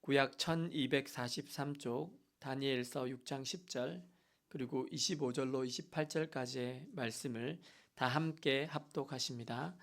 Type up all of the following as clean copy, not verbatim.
구약 1243쪽 다니엘서 6장 10절 그리고 25절로 28절까지의 말씀을 다 함께 합독하십니다.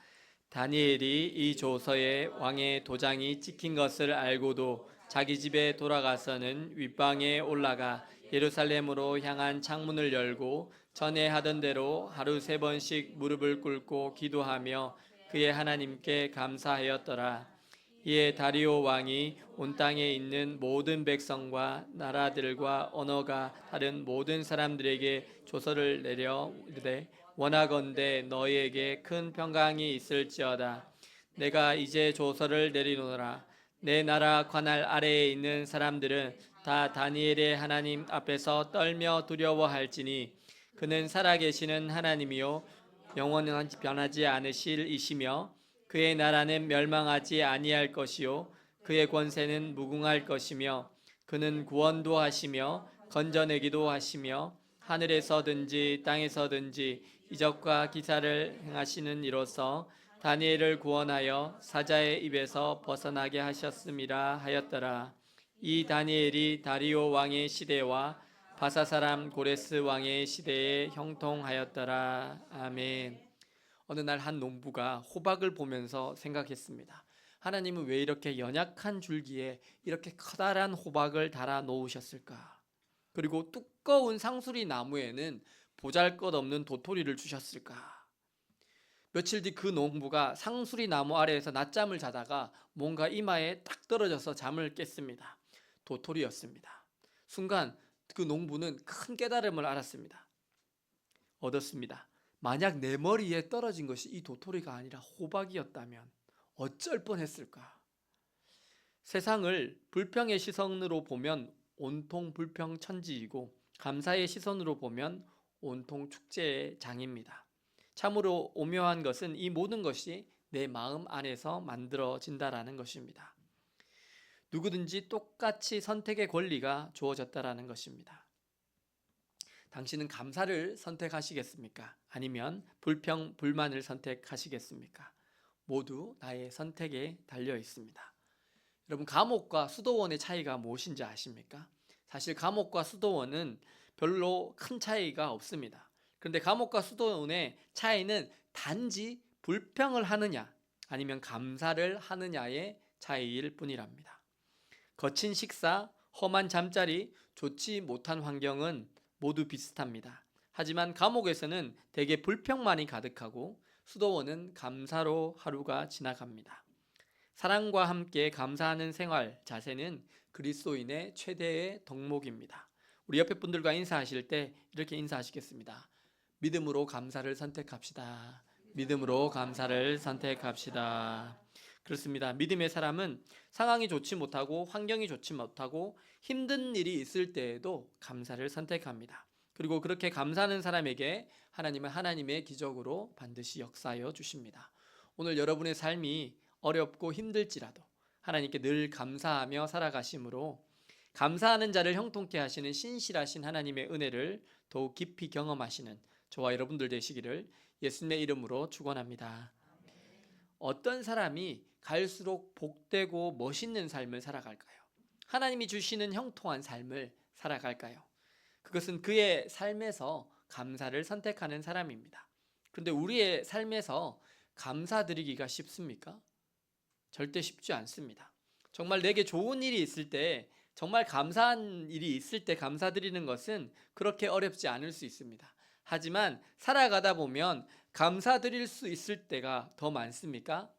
다니엘이 이 조서에 왕의 도장이 찍힌 것을 알고도 자기 집에 돌아가서는 윗방에 올라가 예루살렘으로 향한 창문을 열고 전에 하던 대로 하루 3번씩 무릎을 꿇고 기도하며 그의 하나님께 감사하였더라. 이에 다리오 왕이 온 땅에 있는 모든 백성과 나라들과 언어가 다른 모든 사람들에게 조서를 내려 이르되 원하건대 너희에게 큰 평강이 있을지어다. 내가 이제 조서를 내리노라. 내 나라 관할 아래에 있는 사람들은 다 다니엘의 하나님 앞에서 떨며 두려워할지니 그는 살아계시는 하나님이요 영원히 변하지 않으실 이시며 그의 나라는 멸망하지 아니할 것이요 그의 권세는 무궁할 것이며 그는 구원도 하시며 건져내기도 하시며 하늘에서든지 땅에서든지 이적과 기사를 행하시는 이로써 다니엘을 구원하여 사자의 입에서 벗어나게 하셨음이라 하였더라. 이 다니엘이 다리오 왕의 시대와 바사 사람 고레스 왕의 시대에 형통하였더라. 아멘. 어느 날 한 농부가 호박을 보면서 생각했습니다. 하나님은 왜 이렇게 연약한 줄기에 이렇게 커다란 호박을 달아 놓으셨을까? 그리고 두꺼운 상수리 나무에는 보잘것없는 도토리를 주셨을까? 며칠 뒤 그 농부가 상수리 나무 아래에서 낮잠을 자다가 뭔가 이마에 딱 떨어져서 잠을 깼습니다. 도토리였습니다. 순간 그 농부는 큰 깨달음을 얻었습니다. 만약 내 머리에 떨어진 것이 이 도토리가 아니라 호박이었다면 어쩔 뻔했을까? 세상을 불평의 시선으로 보면 온통 불평천지이고 감사의 시선으로 보면 온통 축제의 장입니다. 참으로 오묘한 것은 이 모든 것이 내 마음 안에서 만들어진다라는 것입니다. 누구든지 똑같이 선택의 권리가 주어졌다라는 것입니다. 당신은 감사를 선택하시겠습니까? 아니면 불평, 불만을 선택하시겠습니까? 모두 나의 선택에 달려 있습니다. 여러분, 감옥과 수도원의 차이가 무엇인지 아십니까? 사실 감옥과 수도원은 별로 큰 차이가 없습니다. 그런데 감옥과 수도원의 차이는 단지 불평을 하느냐 아니면 감사를 하느냐의 차이일 뿐이랍니다. 거친 식사, 험한 잠자리, 좋지 못한 환경은 모두 비슷합니다. 하지만 감옥에서는 대개 불평만이 가득하고 수도원은 감사로 하루가 지나갑니다. 사랑과 함께 감사하는 생활 자세는 그리스도인의 최대의 덕목입니다. 우리 옆에 분들과 인사하실 때 이렇게 인사하시겠습니다. 믿음으로 감사를 선택합시다. 믿음으로 감사를 선택합시다. 그렇습니다. 믿음의 사람은 상황이 좋지 못하고 환경이 좋지 못하고 힘든 일이 있을 때에도 감사를 선택합니다. 그리고 그렇게 감사하는 사람에게 하나님은 하나님의 기적으로 반드시 역사하여 주십니다. 오늘 여러분의 삶이 어렵고 힘들지라도 하나님께 늘 감사하며 살아가심으로 감사하는 자를 형통케 하시는 신실하신 하나님의 은혜를 더욱 깊이 경험하시는 저와 여러분들 되시기를 예수님의 이름으로 축원합니다. 어떤 사람이 갈수록 복되고 멋있는 삶을 살아갈까요? 하나님이 주시는 형통한 삶을 살아갈까요? 그것은 그의 삶에서 감사를 선택하는 사람입니다. 그런데 우리의 삶에서 감사드리기가 쉽습니까? 절대 쉽지 않습니다. 정말 내게 좋은 일이 있을 때, 정말 감사한 일이 있을 때 감사드리는 것은 그렇게 어렵지 않을 수 있습니다. 하지만 살아가다 보면 감사드릴 수 있을 때가 더 많습니까?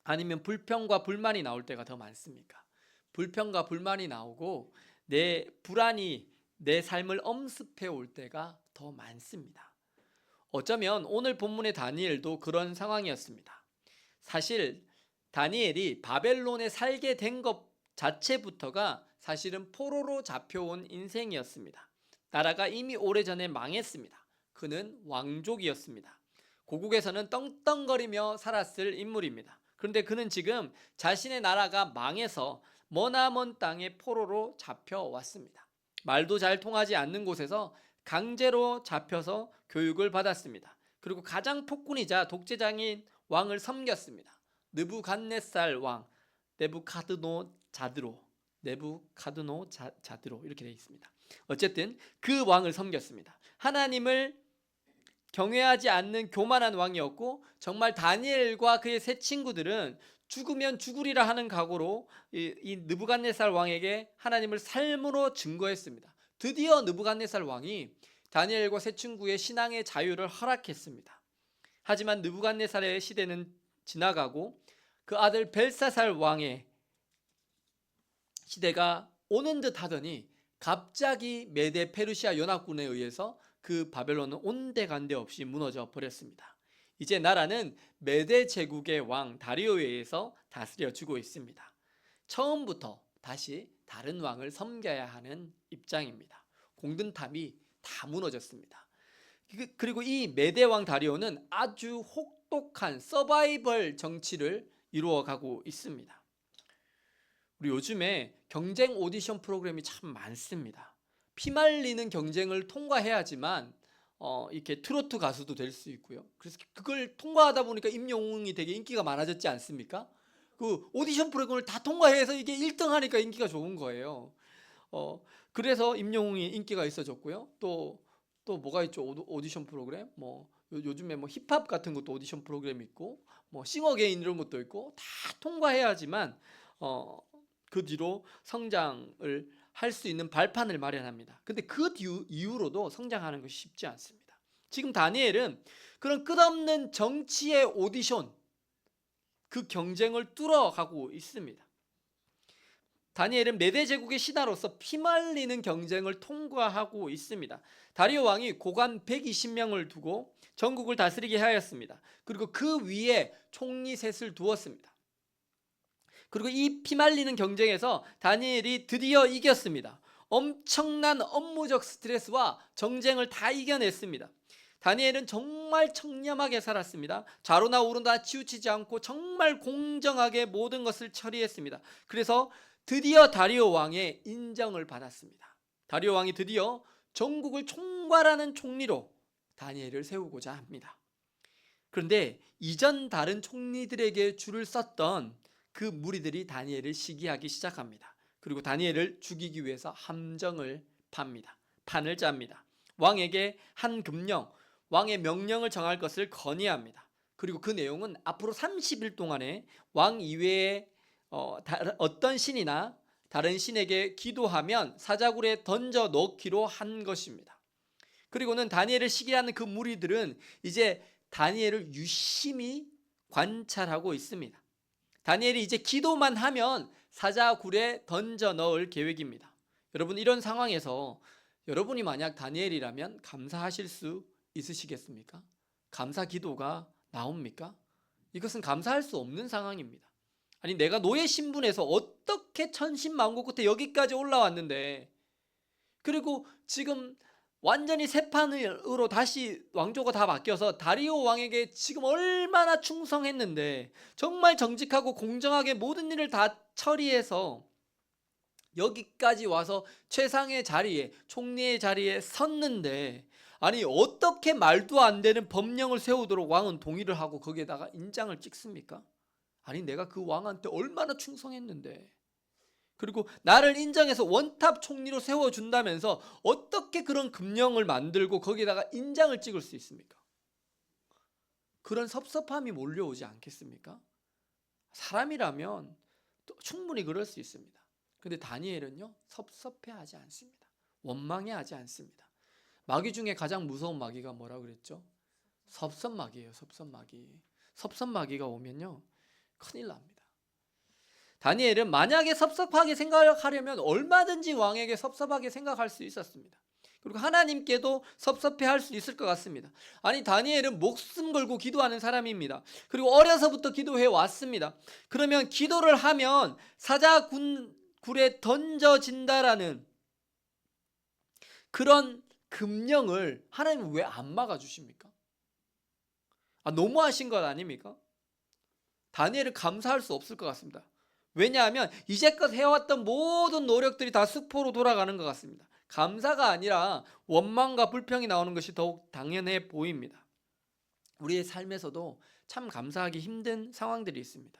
아니면 불평과 불만이 나올 때가 더 많습니까? 불평과 불만이 나오고 내 불안이 내 삶을 엄습해 올 때가 더 많습니다. 어쩌면 오늘 본문의 다니엘도 그런 상황이었습니다. 사실 다니엘이 바벨론에 살게 된 것 자체부터가 사실은 포로로 잡혀온 인생이었습니다. 나라가 이미 오래전에 망했습니다. 그는 왕족이었습니다. 고국에서는 떵떵거리며 살았을 인물입니다. 그런데 그는 지금 자신의 나라가 망해서 머나먼 땅에 포로로 잡혀왔습니다. 말도 잘 통하지 않는 곳에서 강제로 잡혀서 교육을 받았습니다. 그리고 가장 폭군이자 독재자인 왕을 섬겼습니다. 느부갓네살 왕, 네부카드노자드로 이렇게 되어 있습니다. 어쨌든 그 왕을 섬겼습니다. 하나님을 경외하지 않는 교만한 왕이었고, 정말 다니엘과 그의 세 친구들은 죽으면 죽으리라 하는 각오로 이 느부갓네살 왕에게 하나님을 삶으로 증거했습니다. 드디어 느부갓네살 왕이 다니엘과 세 친구의 신앙의 자유를 허락했습니다. 하지만 느부갓네살의 시대는 지나가고 그 아들 벨사살 왕의 시대가 오는 듯 하더니 갑자기 메데 페르시아 연합군에 의해서 그 바벨론은 온데간데 없이 무너져 버렸습니다. 이제 나라는 메데 제국의 왕 다리오에 의해서 다스려지고 있습니다. 처음부터 다시 다른 왕을 섬겨야 하는 입장입니다. 공든탑이 다 무너졌습니다. 그리고 이 메데 왕 다리오는 아주 혹독한 서바이벌 정치를 이루어가고 있습니다. 우리 요즘에 경쟁 오디션 프로그램이 참 많습니다. 피말리는 경쟁을 통과해야지만 이렇게 트로트 가수도 될 수 있고요. 그래서 그걸 통과하다 보니까 임영웅이 되게 인기가 많아졌지 않습니까? 그 오디션 프로그램을 다 통과해서 이게 1등 하니까 인기가 좋은 거예요. 그래서 임영웅이 인기가 있어졌고요. 또 뭐가 있죠? 오디션 프로그램? 뭐 요즘에 뭐 힙합 같은 것도 오디션 프로그램 있고, 뭐 싱어게인 이런 것도 있고, 다 통과해야지만 그 뒤로 성장을 할 수 있는 발판을 마련합니다. 근데 그 이후로도 성장하는 것이 쉽지 않습니다. 지금 다니엘은 그런 끝없는 정치의 오디션, 그 경쟁을 뚫어가고 있습니다. 다니엘은 메데 제국의 신하로서 피말리는 경쟁을 통과하고 있습니다. 다리오 왕이 고관 120명을 두고 전국을 다스리게 하였습니다. 그리고 그 위에 총리 셋을 두었습니다. 그리고 이 피말리는 경쟁에서 다니엘이 드디어 이겼습니다. 엄청난 업무적 스트레스와 정쟁을 다 이겨냈습니다. 다니엘은 정말 청렴하게 살았습니다. 좌로나 우로나 치우치지 않고 정말 공정하게 모든 것을 처리했습니다. 그래서 드디어 다리오 왕의 인정을 받았습니다. 다리오 왕이 드디어 전국을 총괄하는 총리로 다니엘을 세우고자 합니다. 그런데 이전 다른 총리들에게 줄을 섰던 그 무리들이 다니엘을 시기하기 시작합니다. 그리고 다니엘을 죽이기 위해서 함정을 팝니다. 판을 짭니다. 왕에게 한 금령, 왕의 명령을 정할 것을 건의합니다. 그리고 그 내용은 앞으로 30일 동안에 왕 이외에 어떤 신이나 다른 신에게 기도하면 사자굴에 던져 넣기로 한 것입니다. 그리고는 다니엘을 시기하는 그 무리들은 이제 다니엘을 유심히 관찰하고 있습니다. 다니엘이 이제 기도만 하면 사자굴에 던져 넣을 계획입니다. 여러분, 이런 상황에서 여러분이 만약 다니엘이라면 감사하실 수 있으시겠습니까? 감사 기도가 나옵니까? 이것은 감사할 수 없는 상황입니다. 아니, 내가 노예 신분에서 어떻게 천신만고 끝에 여기까지 올라왔는데, 그리고 지금 완전히 새 판으로 다시 왕조가 다 바뀌어서 다리오 왕에게 지금 얼마나 충성했는데, 정말 정직하고 공정하게 모든 일을 다 처리해서 여기까지 와서 최상의 자리에, 총리의 자리에 섰는데, 아니 어떻게 말도 안 되는 법령을 세우도록 왕은 동의를 하고 거기에다가 인장을 찍습니까? 아니, 내가 그 왕한테 얼마나 충성했는데, 그리고 나를 인정해서 원탑 총리로 세워준다면서 어떻게 그런 금령을 만들고 거기다가 인장을 찍을 수 있습니까? 그런 섭섭함이 몰려오지 않겠습니까? 사람이라면 또 충분히 그럴 수 있습니다. 근데 다니엘은요, 섭섭해하지 않습니다. 원망해하지 않습니다. 마귀 중에 가장 무서운 마귀가 뭐라 그랬죠? 섭섭마귀예요. 섭섭마귀. 섭섭마귀가 오면요, 큰일 납니다. 다니엘은 만약에 섭섭하게 생각하려면 얼마든지 왕에게 섭섭하게 생각할 수 있었습니다. 그리고 하나님께도 섭섭해할 수 있을 것 같습니다. 아니, 다니엘은 목숨 걸고 기도하는 사람입니다. 그리고 어려서부터 기도해 왔습니다. 그러면 기도를 하면 사자굴에 던져진다라는 그런 금령을 하나님은 왜 안 막아주십니까? 너무하신 것 아닙니까? 다니엘은 감사할 수 없을 것 같습니다. 왜냐하면 이제껏 해왔던 모든 노력들이 다 수포로 돌아가는 것 같습니다. 감사가 아니라 원망과 불평이 나오는 것이 더욱 당연해 보입니다. 우리의 삶에서도 참 감사하기 힘든 상황들이 있습니다.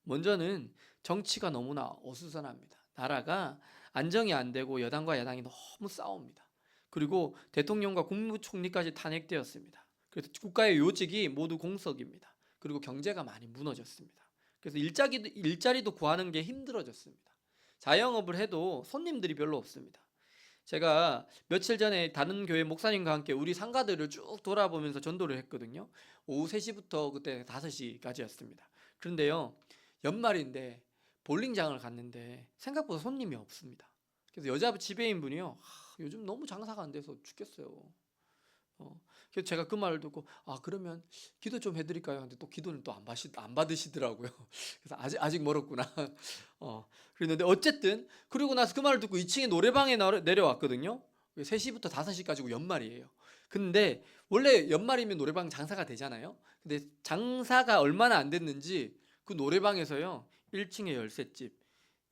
먼저는 정치가 너무나 어수선합니다. 나라가 안정이 안 되고 여당과 야당이 너무 싸웁니다. 그리고 대통령과 국무총리까지 탄핵되었습니다. 그래서 국가의 요직이 모두 공석입니다. 그리고 경제가 많이 무너졌습니다. 그래서 일자리도 구하는 게 힘들어졌습니다. 자영업을 해도 손님들이 별로 없습니다. 제가 며칠 전에 다른 교회 목사님과 함께 우리 상가들을 쭉 돌아보면서 전도를 했거든요. 오후 3시부터 그때 5시까지였습니다. 그런데요, 연말인데 볼링장을 갔는데 생각보다 손님이 없습니다. 그래서 여자 지배인분이요, 요즘 너무 장사가 안 돼서 죽겠어요. 그래서 제가 그 말을 듣고 그러면 기도 좀 해드릴까요? 근데 또 기도는 또 안 받으시더라고요. 그래서 아직 멀었구나. 그랬는데 어쨌든 그리고 나서 그 말을 듣고 2층에 노래방에 내려왔거든요. 3시부터 5시까지고 연말이에요. 근데 원래 연말이면 노래방 장사가 되잖아요. 근데 장사가 얼마나 안 됐는지 그 노래방에서요, 1층에 열쇠집,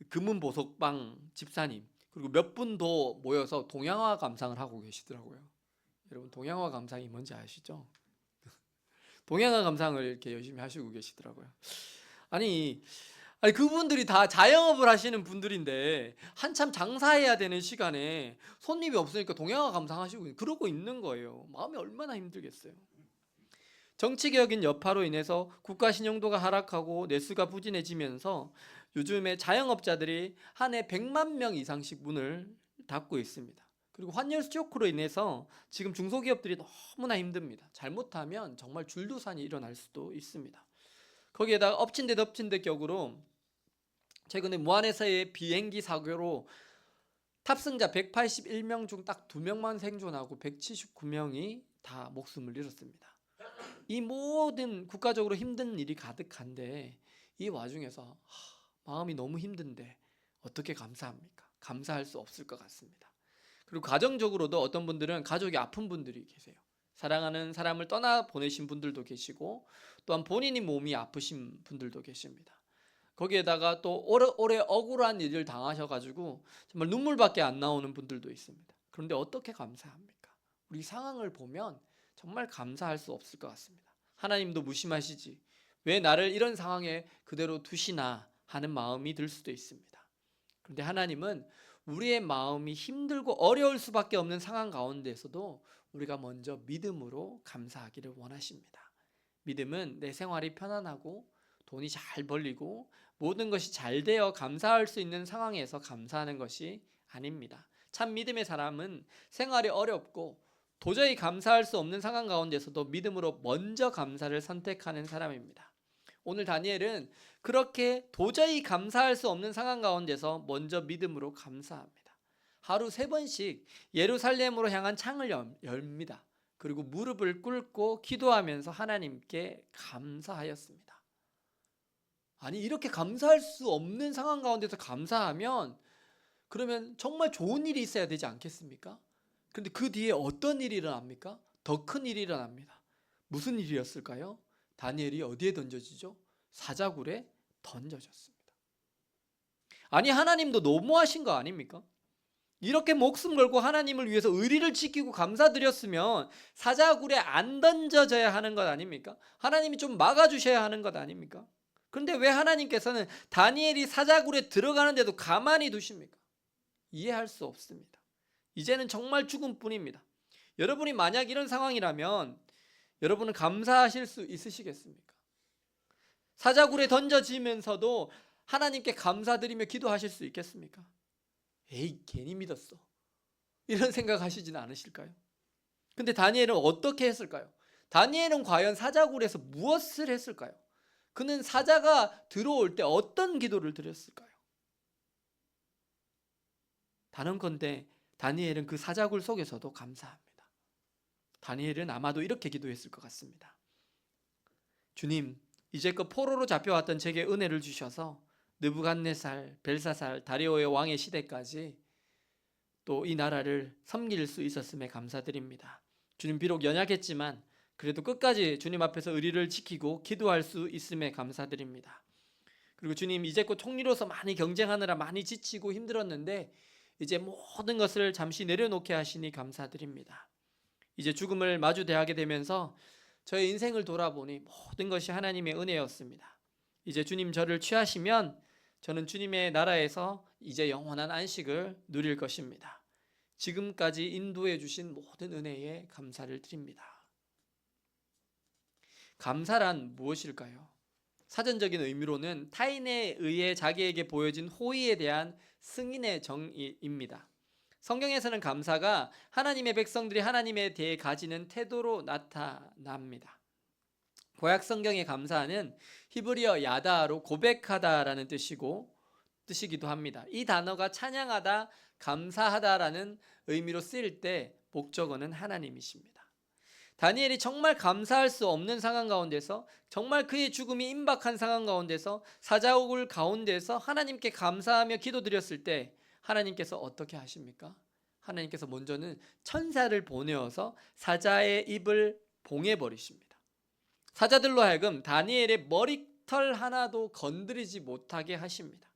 금은보석방 집사님, 그리고 몇 분 더 모여서 동양화 감상을 하고 계시더라고요. 여러분, 동양화 감상이 뭔지 아시죠? 동양화 감상을 이렇게 열심히 하시고 계시더라고요. 아니 그분들이 다 자영업을 하시는 분들인데 한참 장사해야 되는 시간에 손님이 없으니까 동양화 감상하시고 그러고 있는 거예요. 마음이 얼마나 힘들겠어요. 정치개혁인 여파로 인해서 국가 신용도가 하락하고 내수가 부진해지면서 요즘에 자영업자들이 한 해 100만 명 이상씩 문을 닫고 있습니다. 그리고 환율 쇼크로 인해서 지금 중소기업들이 너무나 힘듭니다. 잘못하면 정말 줄도산이 일어날 수도 있습니다. 거기에다가 엎친 데 덮친 데 격으로 최근에 무안에서의 비행기 사고로 탑승자 181명 중 딱 2명만 생존하고 179명이 다 목숨을 잃었습니다. 이 모든 국가적으로 힘든 일이 가득한데 이 와중에서 마음이 너무 힘든데 어떻게 감사합니까? 감사할 수 없을 것 같습니다. 그리고 가정적으로도 어떤 분들은 가족이 아픈 분들이 계세요. 사랑하는 사람을 떠나보내신 분들도 계시고 또한 본인이 몸이 아프신 분들도 계십니다. 거기에다가 또 오래 억울한 일을 당하셔가지고 정말 눈물밖에 안 나오는 분들도 있습니다. 그런데 어떻게 감사합니까? 우리 상황을 보면 정말 감사할 수 없을 것 같습니다. 하나님도 무심하시지 왜 나를 이런 상황에 그대로 두시나 하는 마음이 들 수도 있습니다. 그런데 하나님은 우리의 마음이 힘들고 어려울 수밖에 없는 상황 가운데서도 우리가 먼저 믿음으로 감사하기를 원하십니다. 믿음은 내 생활이 편안하고 돈이 잘 벌리고 모든 것이 잘 되어 감사할 수 있는 상황에서 감사하는 것이 아닙니다. 참 믿음의 사람은 생활이 어렵고 도저히 감사할 수 없는 상황 가운데서도 믿음으로 먼저 감사를 선택하는 사람입니다. 오늘 다니엘은 그렇게 도저히 감사할 수 없는 상황 가운데서 먼저 믿음으로 감사합니다. 하루 3번씩 예루살렘으로 향한 창을 엽니다. 그리고 무릎을 꿇고 기도하면서 하나님께 감사하였습니다. 아니 이렇게 감사할 수 없는 상황 가운데서 감사하면 그러면 정말 좋은 일이 있어야 되지 않겠습니까? 그런데 그 뒤에 어떤 일이 일어납니까? 더 큰 일이 일어납니다. 무슨 일이었을까요? 다니엘이 어디에 던져지죠? 사자굴에 던져졌습니다. 아니 하나님도 너무하신 거 아닙니까? 이렇게 목숨 걸고 하나님을 위해서 의리를 지키고 감사드렸으면 사자굴에 안 던져져야 하는 것 아닙니까? 하나님이 좀 막아주셔야 하는 것 아닙니까? 그런데 왜 하나님께서는 다니엘이 사자굴에 들어가는데도 가만히 두십니까? 이해할 수 없습니다. 이제는 정말 죽음뿐입니다. 여러분이 만약 이런 상황이라면 여러분은 감사하실 수 있으시겠습니까? 사자굴에 던져지면서도 하나님께 감사드리며 기도하실 수 있겠습니까? 에이 괜히 믿었어 이런 생각하시지는 않으실까요? 근데 다니엘은 어떻게 했을까요? 다니엘은 과연 사자굴에서 무엇을 했을까요? 그는 사자가 들어올 때 어떤 기도를 드렸을까요? 단언컨대 다니엘은 그 사자굴 속에서도 감사합니다. 다니엘은 아마도 이렇게 기도했을 것 같습니다. 주님, 이제껏 포로로 잡혀왔던 제게 은혜를 주셔서 느부갓네살, 벨사살, 다리오의 왕의 시대까지 또 이 나라를 섬길 수 있었음에 감사드립니다. 주님 비록 연약했지만 그래도 끝까지 주님 앞에서 의리를 지키고 기도할 수 있음에 감사드립니다. 그리고 주님 이제껏 총리로서 많이 경쟁하느라 많이 지치고 힘들었는데 이제 모든 것을 잠시 내려놓게 하시니 감사드립니다. 이제 죽음을 마주 대하게 되면서 저의 인생을 돌아보니 모든 것이 하나님의 은혜였습니다. 이제 주님 저를 취하시면 저는 주님의 나라에서 이제 영원한 안식을 누릴 것입니다. 지금까지 인도해 주신 모든 은혜에 감사를 드립니다. 감사란 무엇일까요? 사전적인 의미로는 타인에 의해 자기에게 보여진 호의에 대한 승인의 정의입니다. 성경에서는 감사가 하나님의 백성들이 하나님에 대해 가지는 태도로 나타납니다. 구약 성경의 감사는 히브리어 야다로 고백하다라는 뜻이기도 합니다. 이 단어가 찬양하다, 감사하다라는 의미로 쓰일 때 목적어는 하나님이십니다. 다니엘이 정말 감사할 수 없는 상황 가운데서, 정말 그의 죽음이 임박한 상황 가운데서, 사자굴 가운데서 하나님께 감사하며 기도드렸을 때 하나님께서 어떻게 하십니까? 하나님께서 먼저는 천사를 보내어서 사자의 입을 봉해버리십니다. 사자들로 하여금 다니엘의 머리털 하나도 건드리지 못하게 하십니다.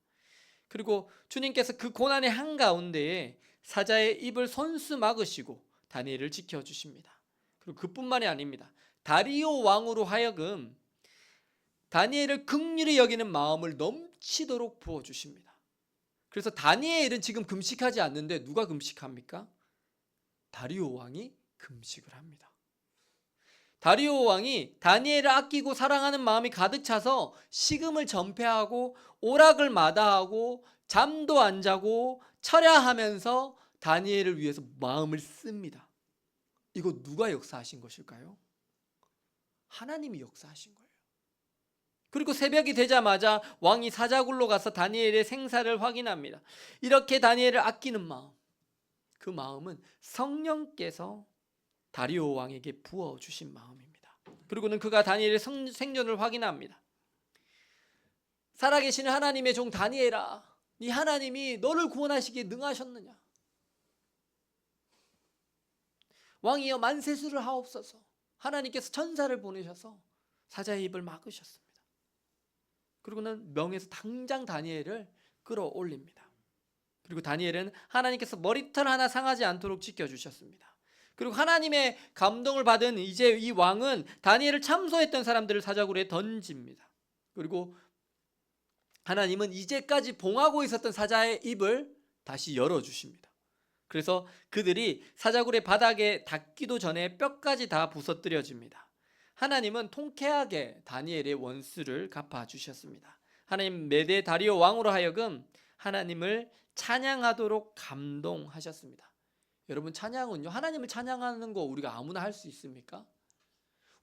그리고 주님께서 그 고난의 한가운데에 사자의 입을 손수 막으시고 다니엘을 지켜주십니다. 그리고 그뿐만이 아닙니다. 다리오 왕으로 하여금 다니엘을 긍휼히 여기는 마음을 넘치도록 부어주십니다. 그래서 다니엘은 지금 금식하지 않는데 누가 금식합니까? 다리오 왕이 금식을 합니다. 다리오 왕이 다니엘을 아끼고 사랑하는 마음이 가득 차서 식음을 전폐하고 오락을 마다하고 잠도 안 자고 철야하면서 다니엘을 위해서 마음을 씁니다. 이거 누가 역사하신 것일까요? 하나님이 역사하신 거예요. 그리고 새벽이 되자마자 왕이 사자굴로 가서 다니엘의 생사를 확인합니다. 이렇게 다니엘을 아끼는 마음, 그 마음은 성령께서 다리오 왕에게 부어주신 마음입니다. 그리고는 그가 다니엘의 생존을 확인합니다. 살아계시는 하나님의 종 다니엘아, 네 하나님이 너를 구원하시기에 능하셨느냐? 왕이여 만세수를 하옵소서. 하나님께서 천사를 보내셔서 사자의 입을 막으셨습니다. 그리고는 명에서 당장 다니엘을 끌어올립니다. 그리고 다니엘은 하나님께서 머리털 하나 상하지 않도록 지켜주셨습니다. 그리고 하나님의 감동을 받은 이제 이 왕은 다니엘을 참소했던 사람들을 사자굴에 던집니다. 그리고 하나님은 이제까지 봉하고 있었던 사자의 입을 다시 열어주십니다. 그래서 그들이 사자굴의 바닥에 닿기도 전에 뼈까지 다 부서뜨려집니다. 하나님은 통쾌하게 다니엘의 원수를 갚아주셨습니다. 하나님 메대 다리오 왕으로 하여금 하나님을 찬양하도록 감동하셨습니다. 여러분, 찬양은요, 하나님을 찬양하는 거 우리가 아무나 할 수 있습니까?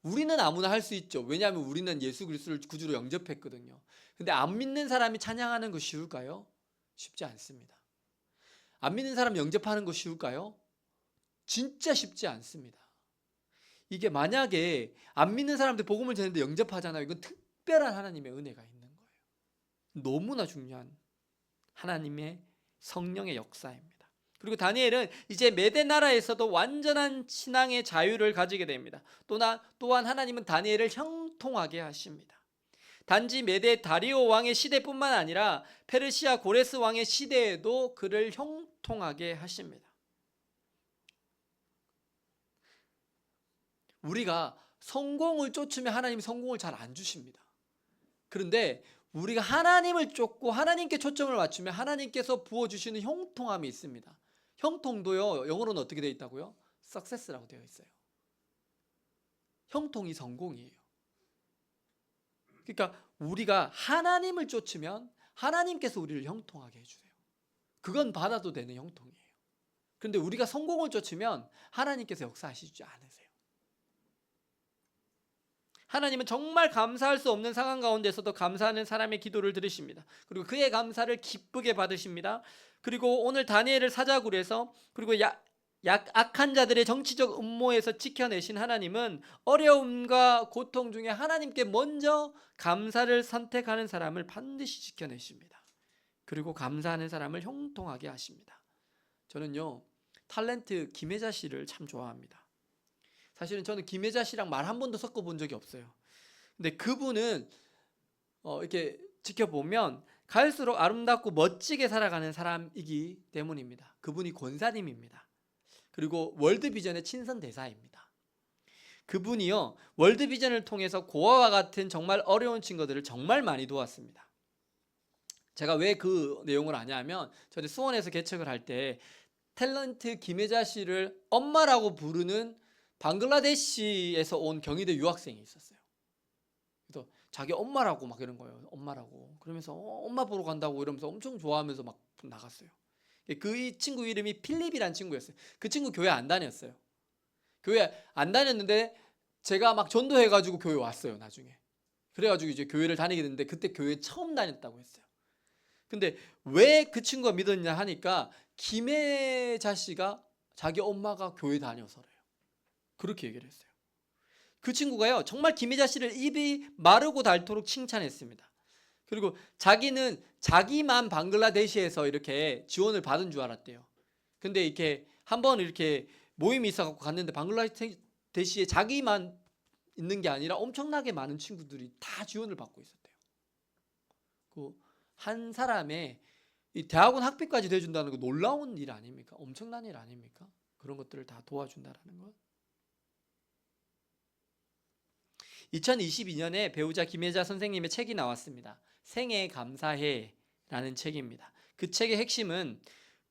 우리는 아무나 할 수 있죠. 왜냐하면 우리는 예수 그리스도를 구주로 영접했거든요. 근데 안 믿는 사람이 찬양하는 거 쉬울까요? 쉽지 않습니다. 안 믿는 사람 영접하는 거 쉬울까요? 진짜 쉽지 않습니다. 이게 만약에 안 믿는 사람들 복음을 전했는데 영접하잖아요. 이건 특별한 하나님의 은혜가 있는 거예요. 너무나 중요한 하나님의 성령의 역사입니다. 그리고 다니엘은 이제 메대 나라에서도 완전한 신앙의 자유를 가지게 됩니다. 또한 하나님은 다니엘을 형통하게 하십니다. 단지 메대 다리오 왕의 시대뿐만 아니라 페르시아 고레스 왕의 시대에도 그를 형통하게 하십니다. 우리가 성공을 쫓으면 하나님이 성공을 잘 안 주십니다. 그런데 우리가 하나님을 쫓고 하나님께 초점을 맞추면 하나님께서 부어주시는 형통함이 있습니다. 형통도요, 영어로는 어떻게 되어 있다고요? success라고 되어 있어요. 형통이 성공이에요. 그러니까 우리가 하나님을 쫓으면 하나님께서 우리를 형통하게 해주세요. 그건 받아도 되는 형통이에요. 그런데 우리가 성공을 쫓으면 하나님께서 역사하시지 않으세요. 하나님은 정말 감사할 수 없는 상황 가운데서도 감사하는 사람의 기도를 들으십니다. 그리고 그의 감사를 기쁘게 받으십니다. 그리고 오늘 다니엘을 사자굴에서 그리고 악한 자들의 정치적 음모에서 지켜내신 하나님은 어려움과 고통 중에 하나님께 먼저 감사를 선택하는 사람을 반드시 지켜내십니다. 그리고 감사하는 사람을 형통하게 하십니다. 저는요, 탤런트 김혜자 씨를 참 좋아합니다. 사실은 저는 김혜자 씨랑 말 한 번도 섞어본 적이 없어요. 근데 그분은 이렇게 지켜보면 갈수록 아름답고 멋지게 살아가는 사람이기 때문입니다. 그분이 권사님입니다. 그리고 월드비전의 친선 대사입니다. 그분이요, 월드비전을 통해서 고아와 같은 정말 어려운 친구들을 정말 많이 도왔습니다. 제가 왜 그 내용을 아냐면 전에 수원에서 개척을 할 때 탤런트 김혜자 씨를 엄마라고 부르는 방글라데시에서 온 경희대 유학생이 있었어요. 그래서 자기 엄마라고 막 이런 거예요. 엄마라고. 그러면서 엄마 보러 간다고 이러면서 엄청 좋아하면서 막 나갔어요. 그 친구 이름이 필립이란 친구였어요. 그 친구 교회 안 다녔어요. 교회 안 다녔는데 제가 막 전도해가지고 교회 왔어요, 나중에. 그래가지고 이제 교회를 다니게 됐는데 그때 교회 처음 다녔다고 했어요. 근데 왜 그 친구가 믿었냐 하니까 김혜자 씨가 자기 엄마가 교회 다녀서래요. 그렇게 얘기를 했어요. 그 친구가요, 정말 김혜자 씨를 입이 마르고 닳도록 칭찬했습니다. 그리고 자기는 자기만 방글라데시에서 이렇게 지원을 받은 줄 알았대요. 근데 이렇게 한번 이렇게 모임이 있어갖고 갔는데 방글라데시에 자기만 있는 게 아니라 엄청나게 많은 친구들이 다 지원을 받고 있었대요. 그 한 사람의 이 대학원 학비까지 대준다는 거 놀라운 일 아닙니까? 엄청난 일 아닙니까? 그런 것들을 다 도와준다라는 것. 2022년에 배우자 김혜자 선생님의 책이 나왔습니다. 생애 감사해라는 책입니다. 그 책의 핵심은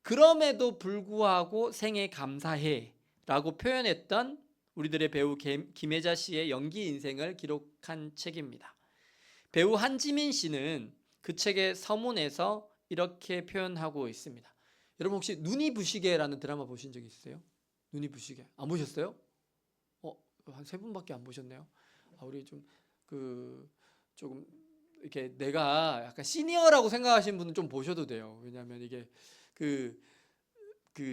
그럼에도 불구하고 생애 감사해라고 표현했던 우리들의 배우 김혜자 씨의 연기 인생을 기록한 책입니다. 배우 한지민 씨는 그 책의 서문에서 이렇게 표현하고 있습니다. 여러분 혹시 눈이 부시게라는 드라마 보신 적 있으세요? 눈이 부시게 안 보셨어요? 한 3분밖에 안 보셨네요. 우리 조금 이렇게 내가 약간 시니어라고 생각하시는 분은 좀 보셔도 돼요. 왜냐하면 이게 그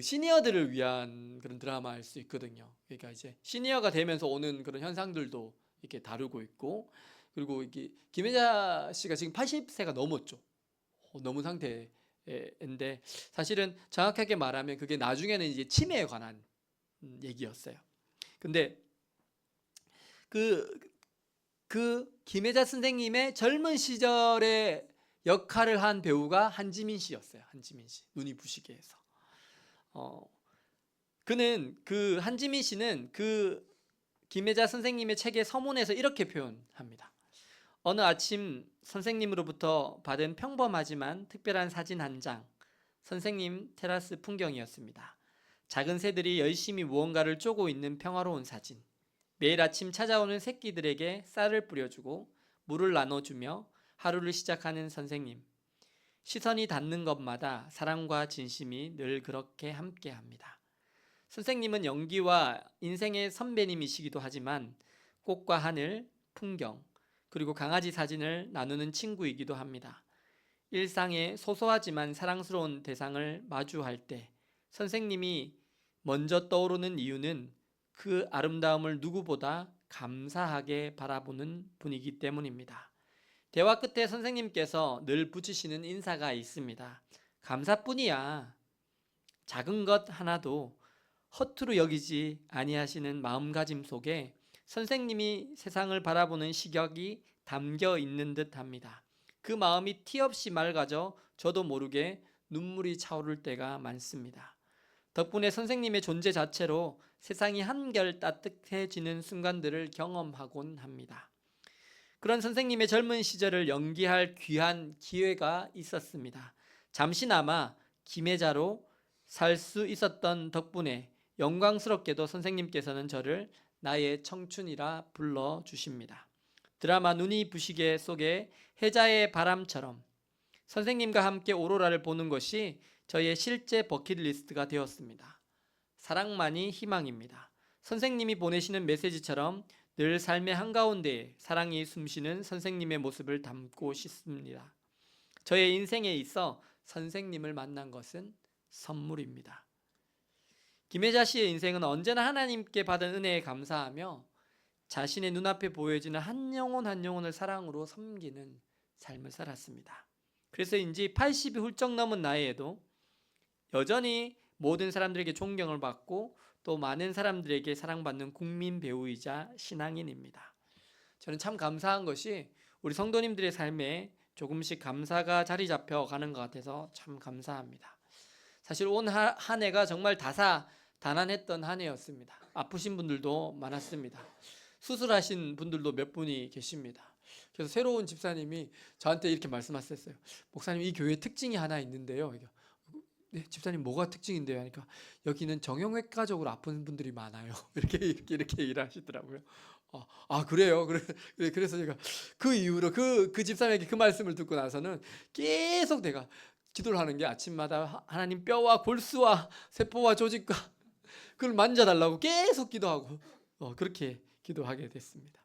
시니어들을 위한 그런 드라마일 수 있거든요. 그러니까 이제 시니어가 되면서 오는 그런 현상들도 이렇게 다루고 있고, 그리고 이게 김혜자 씨가 지금 80세가 넘었죠. 넘은 상태인데 사실은 정확하게 말하면 그게 나중에는 이제 치매에 관한 얘기였어요. 근데 그 김혜자 선생님의 젊은 시절의 역할을 한 배우가 한지민 씨였어요. 한지민 씨, 눈이 부시게 해서. 그는 그 한지민 씨는 그 김혜자 선생님의 책의 서문에서 이렇게 표현합니다. 어느 아침 선생님으로부터 받은 평범하지만 특별한 사진 한 장, 선생님 테라스 풍경이었습니다. 작은 새들이 열심히 무언가를 쪼고 있는 평화로운 사진. 매일 아침 찾아오는 새끼들에게 쌀을 뿌려주고 물을 나눠주며 하루를 시작하는 선생님. 시선이 닿는 것마다 사랑과 진심이 늘 그렇게 함께합니다. 선생님은 연기와 인생의 선배님이시기도 하지만 꽃과 하늘, 풍경, 그리고 강아지 사진을 나누는 친구이기도 합니다. 일상의 소소하지만 사랑스러운 대상을 마주할 때 선생님이 먼저 떠오르는 이유는 그 아름다움을 누구보다 감사하게 바라보는 분이기 때문입니다. 대화 끝에 선생님께서 늘 붙이시는 인사가 있습니다. 감사뿐이야. 작은 것 하나도 허투루 여기지 아니하시는 마음가짐 속에 선생님이 세상을 바라보는 시각이 담겨 있는 듯 합니다. 그 마음이 티 없이 맑아져 저도 모르게 눈물이 차오를 때가 많습니다. 덕분에 선생님의 존재 자체로 세상이 한결 따뜻해지는 순간들을 경험하곤 합니다. 그런 선생님의 젊은 시절을 연기할 귀한 기회가 있었습니다. 잠시나마 김혜자로 살 수 있었던 덕분에 영광스럽게도 선생님께서는 저를 나의 청춘이라 불러주십니다. 드라마 눈이 부시게 속의 혜자의 바람처럼 선생님과 함께 오로라를 보는 것이 저의 실제 버킷리스트가 되었습니다. 사랑만이 희망입니다. 선생님이 보내시는 메시지처럼 늘 삶의 한가운데에 사랑이 숨쉬는 선생님의 모습을 담고 싶습니다. 저의 인생에 있어 선생님을 만난 것은 선물입니다. 김혜자 씨의 인생은 언제나 하나님께 받은 은혜에 감사하며 자신의 눈앞에 보여지는 한 영혼 한 영혼을 사랑으로 섬기는 삶을 살았습니다. 그래서인지 80이 훌쩍 넘은 나이에도 여전히 모든 사람들에게 존경을 받고 또 많은 사람들에게 사랑받는 국민 배우이자 신앙인입니다. 저는 참 감사한 것이 우리 성도님들의 삶에 조금씩 감사가 자리 잡혀가는 것 같아서 참 감사합니다. 사실 온 한 해가 정말 다사다난했던 한 해였습니다. 아프신 분들도 많았습니다. 수술하신 분들도 몇 분이 계십니다. 그래서 새로운 집사님이 저한테 이렇게 말씀하셨어요. 목사님, 이 교회 특징이 하나 있는데요. 네, 집사님 뭐가 특징인데요? 하니까 여기는 정형외과적으로 아픈 분들이 많아요. 이렇게 일을 하시더라고요. 그래요? 그래서 제가 그 이후로 그 집사님에게 그 말씀을 듣고 나서는 계속 내가 기도를 하는 게, 아침마다 하나님 뼈와 골수와 세포와 조직과 그걸 만져달라고 계속 기도하고 그렇게 기도하게 됐습니다.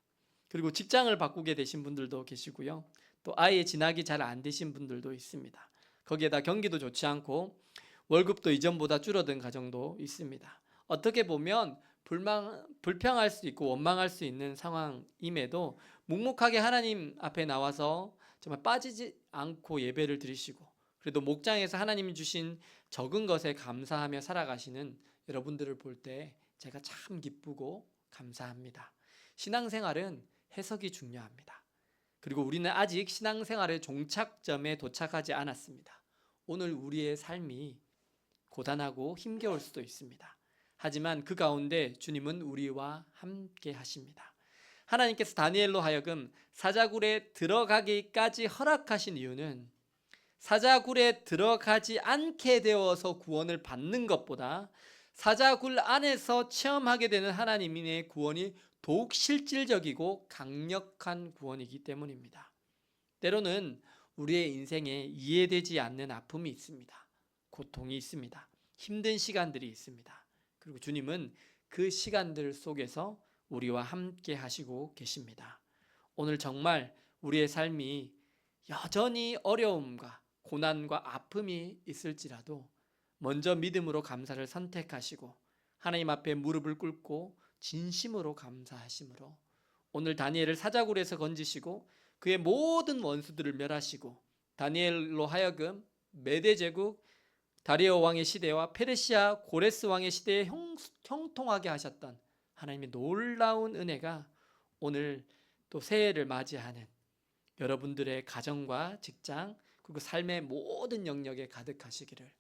그리고 직장을 바꾸게 되신 분들도 계시고요. 또 아이의 진학이 잘 안 되신 분들도 있습니다. 거기에다 경기도 좋지 않고 월급도 이전보다 줄어든 가정도 있습니다. 어떻게 보면 불평할 수 있고 원망할 수 있는 상황임에도 묵묵하게 하나님 앞에 나와서 정말 빠지지 않고 예배를 드리시고, 그래도 목장에서 하나님이 주신 적은 것에 감사하며 살아가시는 여러분들을 볼 때 제가 참 기쁘고 감사합니다. 신앙생활은 해석이 중요합니다. 그리고 우리는 아직 신앙생활의 종착점에 도착하지 않았습니다. 오늘 우리의 삶이 고단하고 힘겨울 수도 있습니다. 하지만 그 가운데 주님은 우리와 함께 하십니다. 하나님께서 다니엘로 하여금 사자굴에 들어가기까지 허락하신 이유는 사자굴에 들어가지 않게 되어서 구원을 받는 것보다 사자굴 안에서 체험하게 되는 하나님의 구원이 더욱 실질적이고 강력한 구원이기 때문입니다. 때로는 우리의 인생에 이해되지 않는 아픔이 있습니다. 고통이 있습니다. 힘든 시간들이 있습니다. 그리고 주님은 그 시간들 속에서 우리와 함께 하시고 계십니다. 오늘 정말 우리의 삶이 여전히 어려움과 고난과 아픔이 있을지라도 먼저 믿음으로 감사를 선택하시고 하나님 앞에 무릎을 꿇고 진심으로 감사하심으로 오늘 다니엘을 사자굴에서 건지시고 그의 모든 원수들을 멸하시고 다니엘로 하여금 메대 제국 다리오 왕의 시대와 페르시아 고레스 왕의 시대에 형통하게 하셨던 하나님의 놀라운 은혜가 오늘 또 새해를 맞이하는 여러분들의 가정과 직장 그리고 삶의 모든 영역에 가득하시기를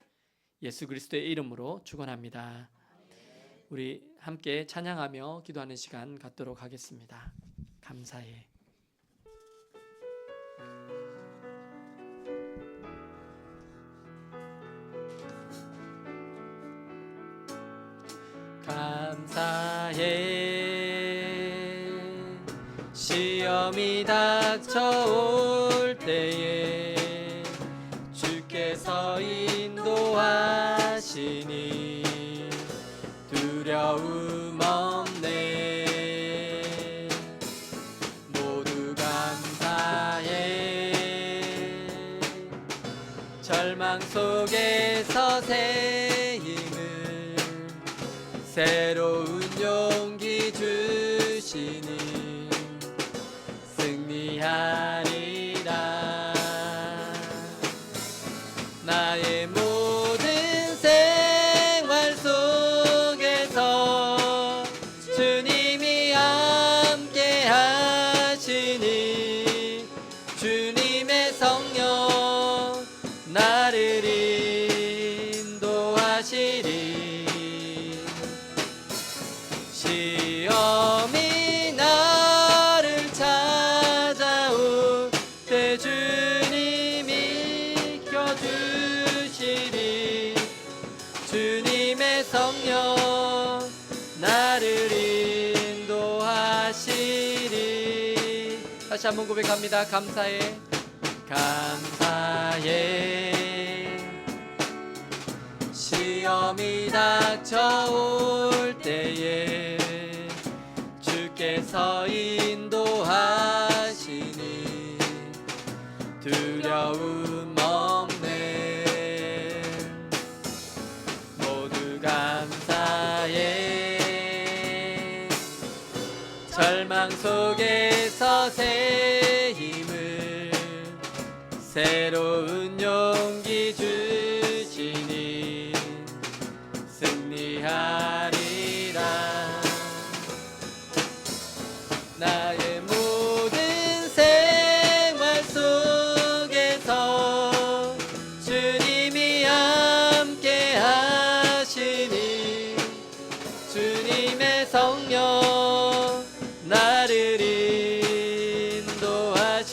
예수 그리스도의 이름으로 축원합니다. 우리 함께 찬양하며 기도하는 시간 갖도록 하겠습니다. 감사해. 감사해. 시험이 닥쳐올 때에 주께서 인도하시니 두려움 없네. 모두 감사해. 절망 속에서 새 힘을 새로운 용기 주시니 승리하리라. 나의 모든 생활 속에서 주님이 함께 하시니 주님의 성령 나를 인도하시리. 시험이 나를 찾아올 때 주님이 껴주시리. 주님의 성령 나를 인도하시리. 다시 한번 고백합니다. 감사해. 감사해. 시험이 닥쳐올 때에 주께서 인도하시니 두려움 없네. 모두 감사해. 절망 속에서 새 힘을 새로운 용기 주시니 승리하리라. 나의 모든 생활 속에서 주님이 함께 하시니 주님의 성령 나를 인도하시니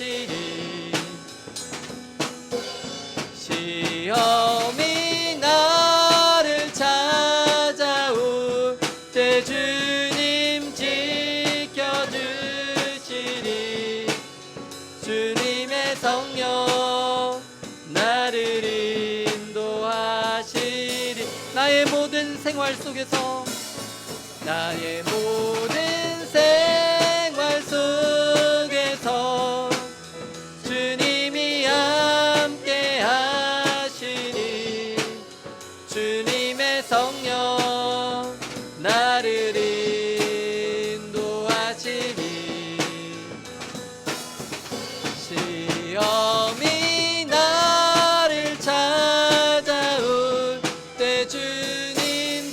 주님의 성령 나를 인도하시리. 나의 모든 생활 속에서 나의 모든 생활 속에서 주님이 함께 하시니 주님의 성령 나를 인도하시니 시험이 나를 찾아올 때 주님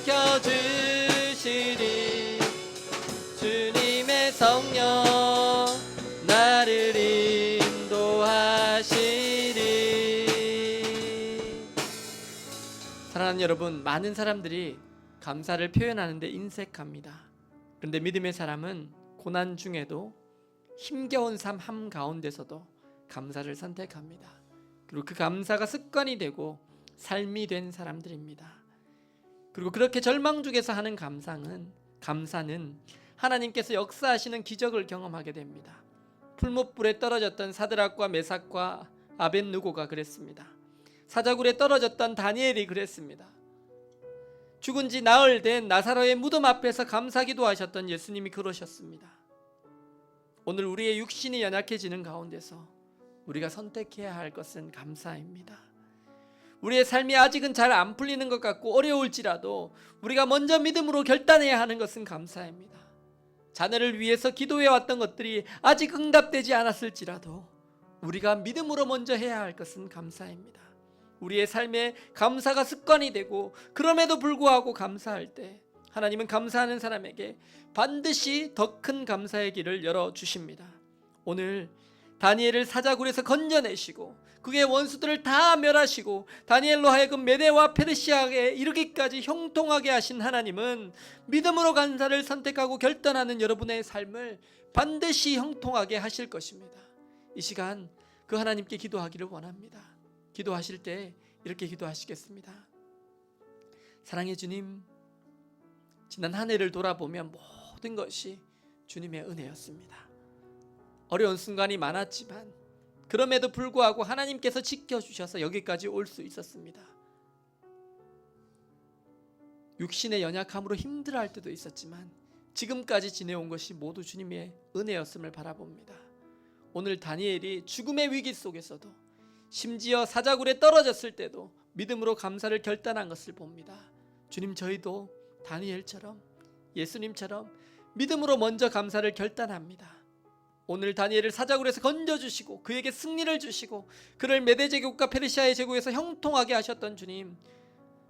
지켜주시리 주님의 성령 나를 인도하시리. 사랑하는 여러분, 많은 사람들이 감사를 표현하는데 인색합니다. 그런데 믿음의 사람은 고난 중에도 힘겨운 삶 한가운데서도 감사를 선택합니다. 그리고 그 감사가 습관이 되고 삶이 된 사람들입니다. 그리고 그렇게 절망 중에서 하는 감사는 하나님께서 역사하시는 기적을 경험하게 됩니다. 풀무불에 떨어졌던 사드락과 메삭과 아벳느고가 그랬습니다. 사자굴에 떨어졌던 다니엘이 그랬습니다. 죽은 지 나흘 된 나사로의 무덤 앞에서 감사기도 하셨던 예수님이 그러셨습니다. 오늘 우리의 육신이 연약해지는 가운데서 우리가 선택해야 할 것은 감사입니다. 우리의 삶이 아직은 잘 안 풀리는 것 같고 어려울지라도 우리가 먼저 믿음으로 결단해야 하는 것은 감사입니다. 자녀를 위해서 기도해왔던 것들이 아직 응답되지 않았을지라도 우리가 믿음으로 먼저 해야 할 것은 감사입니다. 우리의 삶에 감사가 습관이 되고 그럼에도 불구하고 감사할 때 하나님은 감사하는 사람에게 반드시 더 큰 감사의 길을 열어주십니다. 오늘 다니엘을 사자굴에서 건져내시고 그의 원수들을 다 멸하시고 다니엘로 하여금 메대와 페르시아에 이르기까지 형통하게 하신 하나님은 믿음으로 감사를 선택하고 결단하는 여러분의 삶을 반드시 형통하게 하실 것입니다. 이 시간 그 하나님께 기도하기를 원합니다. 기도하실 때 이렇게 기도하시겠습니다. 사랑의 주님, 지난 한 해를 돌아보면 모든 것이 주님의 은혜였습니다. 어려운 순간이 많았지만 그럼에도 불구하고 하나님께서 지켜주셔서 여기까지 올 수 있었습니다. 육신의 연약함으로 힘들어할 때도 있었지만 지금까지 지내온 것이 모두 주님의 은혜였음을 바라봅니다. 오늘 다니엘이 죽음의 위기 속에서도 심지어 사자굴에 떨어졌을 때도 믿음으로 감사를 결단한 것을 봅니다. 주님, 저희도 다니엘처럼 예수님처럼 믿음으로 먼저 감사를 결단합니다. 오늘 다니엘을 사자굴에서 건져주시고 그에게 승리를 주시고 그를 메대 제국과 페르시아의 제국에서 형통하게 하셨던 주님,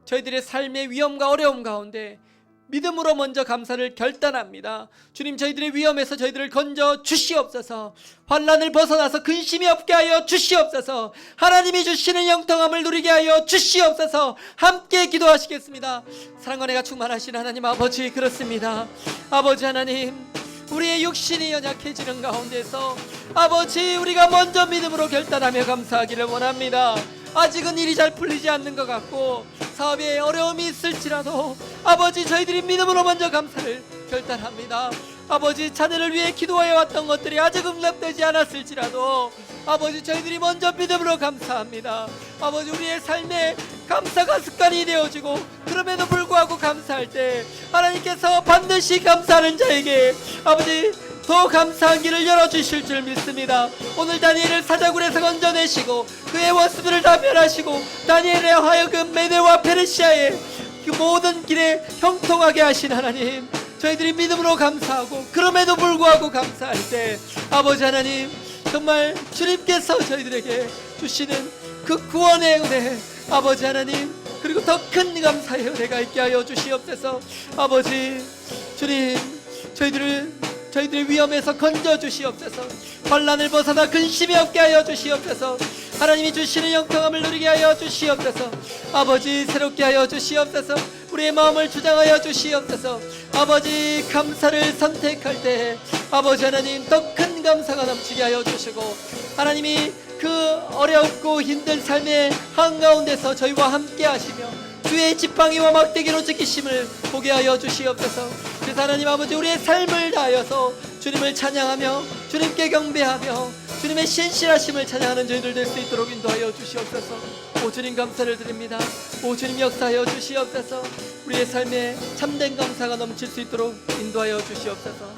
저희들의 삶의 위험과 어려움 가운데 믿음으로 먼저 감사를 결단합니다. 주님, 저희들의 위험에서 저희들을 건져 주시옵소서. 환난을 벗어나서 근심이 없게 하여 주시옵소서. 하나님이 주시는 영통함을 누리게 하여 주시옵소서. 함께 기도하시겠습니다. 사랑과 은혜가 충만하신 하나님 아버지, 그렇습니다. 아버지 하나님, 우리의 육신이 연약해지는 가운데서 아버지, 우리가 먼저 믿음으로 결단하며 감사하기를 원합니다. 아직은 일이 잘 풀리지 않는 것 같고 사업에 어려움이 있을지라도 아버지, 저희들이 믿음으로 먼저 감사를 결단합니다. 아버지, 자녀를 위해 기도해 왔던 것들이 아직 응답되지 않았을지라도 아버지, 저희들이 먼저 믿음으로 감사합니다. 아버지, 우리의 삶에 감사가 습관이 되어지고 그럼에도 불구하고 감사할 때 하나님께서 반드시 감사하는 자에게 아버지 더 감사한 길을 열어주실 줄 믿습니다. 오늘 다니엘을 사자굴에서 건져내시고 그의 원수들을 다 멸하시고 다니엘에 하여금 메대와 페르시아의 그 모든 길에 형통하게 하신 하나님, 저희들이 믿음으로 감사하고 그럼에도 불구하고 감사할 때 아버지 하나님, 정말 주님께서 저희들에게 주시는 그 구원의 은혜, 아버지 하나님, 그리고 더 큰 감사의 은혜가 있게 하여 주시옵소서. 아버지 주님, 저희들의 위험에서 건져 주시옵소서. 환난을 벗어나 근심이 없게 하여 주시옵소서. 하나님이 주시는 영통함을 누리게 하여 주시옵소서. 아버지, 새롭게 하여 주시옵소서. 우리의 마음을 주장하여 주시옵소서. 아버지, 감사를 선택할 때 아버지 하나님, 더 큰 감사가 넘치게 하여 주시고 하나님이 그 어렵고 힘든 삶의 한가운데서 저희와 함께 하시며 주의 지팡이와 막대기로 지키심을 보게 하여 주시옵소서. 그래서 하나님 아버지, 우리의 삶을 다하여서 주님을 찬양하며 주님께 경배하며 주님의 신실하심을 찬양하는 저희들 될 수 있도록 인도하여 주시옵소서. 오 주님 감사를 드립니다. 오 주님 역사하여 주시옵소서. 우리의 삶에 참된 감사가 넘칠 수 있도록 인도하여 주시옵소서.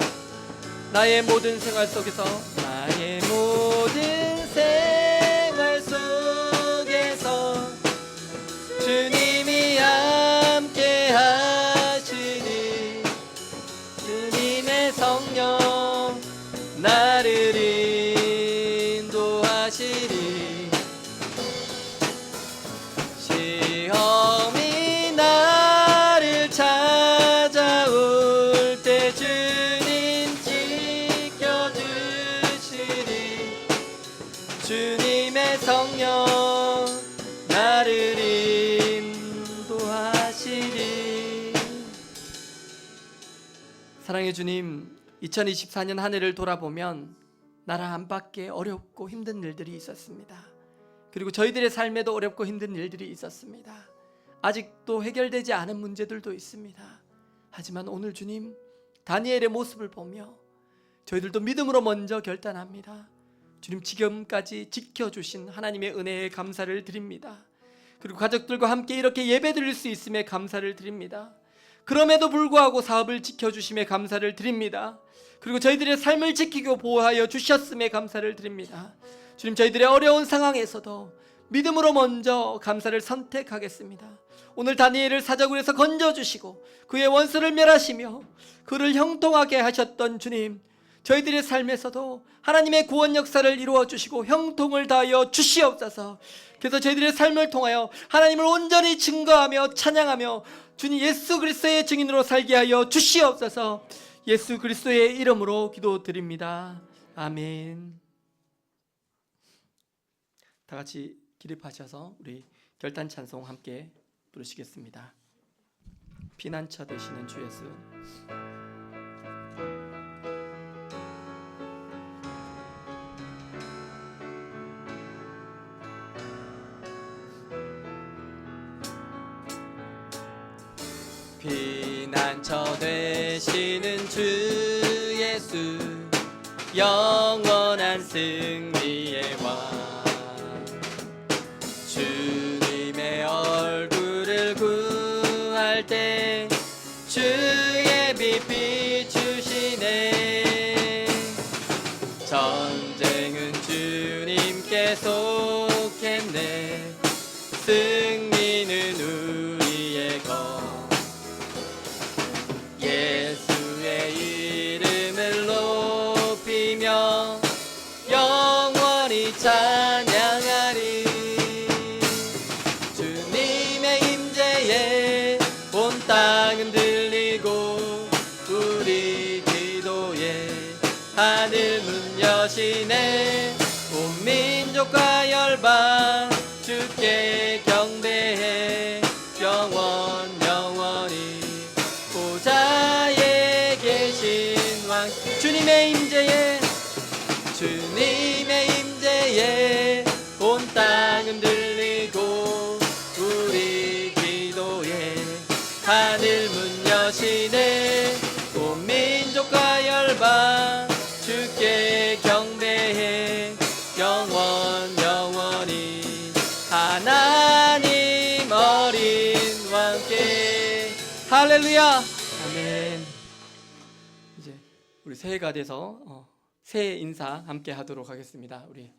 나의 모든 생활 속에서 나의 모든 생활 속에서 주님이 함께 하시니 주님의 성령 나를 인도하시리. 시험이 나를 찾아올 때 주님 지켜주시리. 주님의 성령 나를 인도하시리. 사랑의 주님, 2024년 한 해를 돌아보면 나라 안팎에 어렵고 힘든 일들이 있었습니다. 그리고 저희들의 삶에도 어렵고 힘든 일들이 있었습니다. 아직도 해결되지 않은 문제들도 있습니다. 하지만 오늘 주님, 다니엘의 모습을 보며 저희들도 믿음으로 먼저 결단합니다. 주님, 지금까지 지켜주신 하나님의 은혜에 감사를 드립니다. 그리고 가족들과 함께 이렇게 예배드릴 수 있음에 감사를 드립니다. 그럼에도 불구하고 사업을 지켜주심에 감사를 드립니다. 그리고 저희들의 삶을 지키고 보호하여 주셨음에 감사를 드립니다. 주님, 저희들의 어려운 상황에서도 믿음으로 먼저 감사를 선택하겠습니다. 오늘 다니엘을 사자굴에서 건져주시고 그의 원수를 멸하시며 그를 형통하게 하셨던 주님, 저희들의 삶에서도 하나님의 구원 역사를 이루어 주시고 형통을 다하여 주시옵소서. 그래서 저희들의 삶을 통하여 하나님을 온전히 증거하며 찬양하며 주님 예수 그리스도의 증인으로 살게 하여 주시옵소서. 예수 그리스도의 이름으로 기도드립니다. 아멘. 다 같이 기립하셔서 우리 결단 찬송 함께 부르시겠습니다. 피난처 되시는 주 예수. 피난처 되시는 주 예수, 영원한 승리의 왕. 주님의 얼굴을 구할 때 주의 빛 비추시네. 전쟁은 주님께 속했네. 승리는 우리의 것. 예수의 이름을 높이며 영원히 찬양하리. 주님의 임재에 온 땅은 들리고 우리 기도에 하늘 문 여시네. 온 민족과 열방 주께 경배해. 영원히 보좌에 계신 왕. 주님의 임재에 온 땅은 들리고 우리 기도에 하늘 문 여시네. 온 민족과 열방 주께 경배해. 영원히 하나님 어린 왕께. 할렐루야. 아멘. 이제 우리 새해가 돼서 새해 인사 함께 하도록 하겠습니다. 우리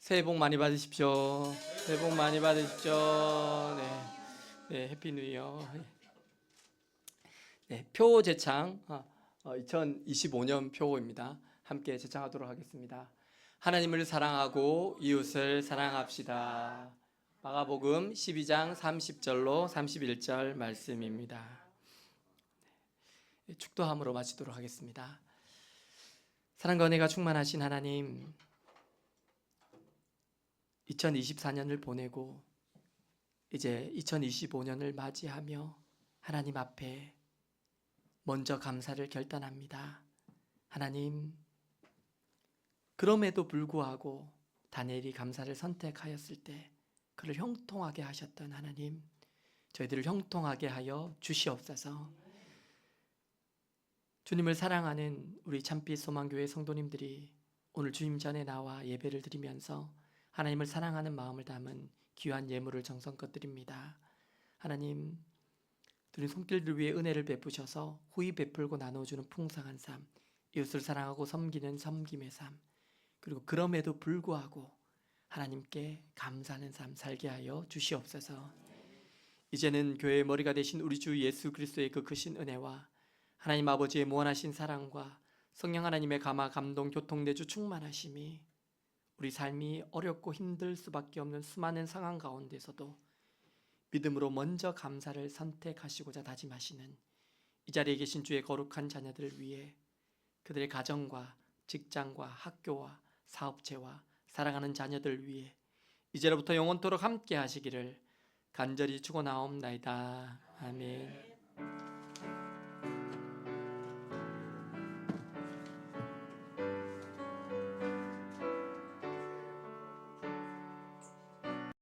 새해 복 많이 받으십시오. 새해 복 많이 받으십시오. 네, 해피 뉴 이어. 네, 표 제창 2025년 표입니다. 함께 제창하도록 하겠습니다. 하나님을 사랑하고 이웃을 사랑합시다. 마가복음 12장 30절로 31절 말씀입니다. 축도함으로 마치도록 하겠습니다. 사랑과 은혜가 충만하신 하나님, 2024년을 보내고 이제 2025년을 맞이하며 하나님 앞에 먼저 감사를 결단합니다. 하나님, 그럼에도 불구하고 다니엘이 감사를 선택하였을 때 그를 형통하게 하셨던 하나님, 저희들을 형통하게 하여 주시옵소서. 주님을 사랑하는 우리 참빛 소망교회 성도님들이 오늘 주님 전에 나와 예배를 드리면서 하나님을 사랑하는 마음을 담은 귀한 예물을 정성껏 드립니다. 하나님, 드린 손길들 위해 은혜를 베푸셔서 후히 베풀고 나눠주는 풍성한 삶, 이웃을 사랑하고 섬기는 섬김의 삶, 그리고 그럼에도 불구하고 하나님께 감사하는 삶 살게 하여 주시옵소서. 이제는 교회의 머리가 되신 우리 주 예수 그리스도의 그 크신 은혜와 하나님 아버지의 무한하신 사랑과 성령 하나님의 감화 감동 교통 내주 충만하심이 우리 삶이 어렵고 힘들 수밖에 없는 수많은 상황 가운데서도 믿음으로 먼저 감사를 선택하시고자 다짐하시는 이 자리에 계신 주의 거룩한 자녀들을 위해 그들의 가정과 직장과 학교와 사업체와 사랑하는 자녀들 위해 이제로부터 영원토록 함께 하시기를 간절히 축원하옵나이다. 아멘.